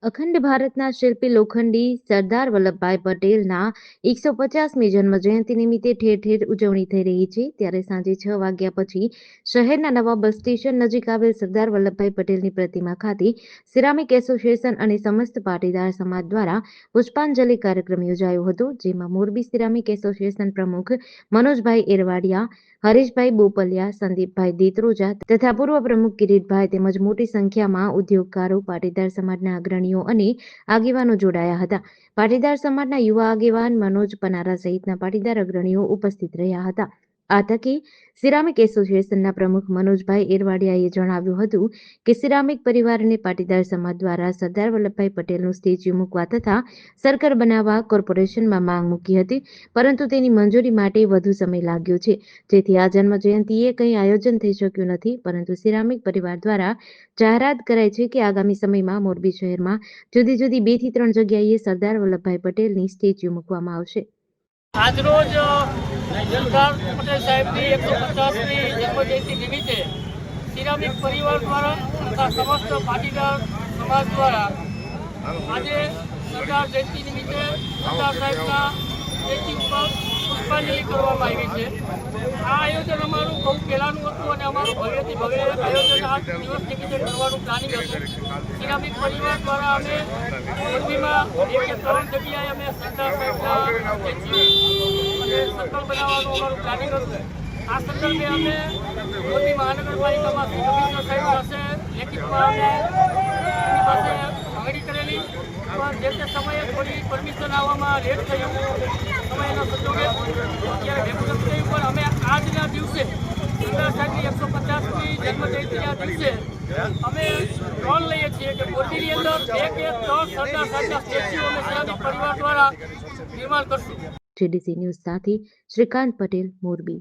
અખંડ ભારતના શિલ્પી લોખંડી સરદાર વલ્લભભાઈ પટેલના 150મી જન્મ જયંતિ નિમિત્તે ઠેર ઠેર ઉજવણી થઈ રહી છે. ત્યારે સાંજે 6 વાગ્યા પછી શહેરના નવા બસ સ્ટેશન નજીક આવેલ સરદાર વલ્લભભાઈ પટેલની પ્રતિમા ખાતે સિરામિક એસોસિએશન અને સમસ્ત પાટીદાર સમાજ દ્વારા પુષ્પાંજલિ કાર્યક્રમ યોજાયો હતો, જેમાં મોરબી સિરામિક એસોસિએશન પ્રમુખ મનોજભાઈ એરવાડિયા, હરીશભાઈ બોપલિયા, સંદીપભાઈ દેત્રોજા તથા પૂર્વ પ્રમુખ કિરીટભાઈ તેમજ મોટી સંખ્યામાં ઉદ્યોગકારો, પાટીદાર સમાજના અગ્રણીઓ અને આગેવાનો જોડાયા હતા. પાટીદાર સમાજના યુવા આગેવાન મનોજ પનારા સહિતના પાટીદાર અગ્રણીઓ ઉપસ્થિત રહ્યા હતા. આ તકે સિરામિક એસોસિએશનના પ્રમુખ મનોજભાઈ એરવાડિયાએ જણાવ્યું હતું કે સિરામિક પરિવારને પાટીદાર સમાજ દ્વારા સરદાર વલ્લભભાઈ પટેલનું સ્ટેચ્યુ મૂકવા તથા સર્કલ બનાવવા કોર્પોરેશનમાં માંગ મૂકી હતી, પરંતુ તેની મંજૂરી માટે વધુ સમય લાગ્યો છે, જેથી આ જન્મ જયંતિએ કંઈ આયોજન થઈ શક્યું નથી. પરંતુ સિરામિક પરિવાર દ્વારા જાહેરાત કરાઈ છે કે આગામી સમયમાં મોરબી શહેરમાં જુદી જુદી 2 થી 3 જગ્યાએ સરદાર વલ્લભભાઈ પટેલની સ્ટેચ્યુ મૂકવામાં આવશે. આજરોજ સરદાર પટેલ સાહેબની 150મી જન્મજયંતિ નિમિત્તે સિરામિક પરિવાર દ્વારા તથા સમસ્ત પાટીદાર સમાજ દ્વારા આજે સરદાર જયંતિ નિમિત્તે સરદાર સાહેબના સ્ટેચ્યુ ઉપર પુષ્પાંજલિ કરવામાં આવી છે. આ આયોજન અમારું બહુ પહેલાંનું હતું અને અમારું ભવ્યથી ભવ્ય આયોજન આ દિવસ નિમિત્તે કરવાનું પ્લાનિંગ હતું. સિરામિક પરિવાર દ્વારા અમે મોરબીમાં 1 કે 3 જગ્યાએ અમે સરદાર સાહેબના સ્ટેચ્યુ અને સર્કલ બનાવવાનું અમારું પ્લાનિંગ હતું. આ સંદર્ભે અમે મોરબી મહાનગરપાલિકામાં શ્રી કમિશનર સાહેબ પાસે લેખિતમાં અમે એમની પાસે માંગણી કરેલી, પણ જે તે સમયે થોડી પરમિશન આવવામાં લેટ થયું, સમયના સંજોગે અત્યારે ભેગું નથી થયું. પણ અમે આજના દિવસે સરદાર સાહેબની 150મી જન્મજયંતિના દિવસે અમે લોન લઈએ છીએ કે મોરબીની અંદર 2 કે 3 સરદાર સાહેબના સ્ટેચ્યુ અમે સિરામિક પરિવાર દ્વારા નિર્માણ કરશું. GDC ન્યૂઝ સાથે શ્રીકાંત પટેલ, મોરબી.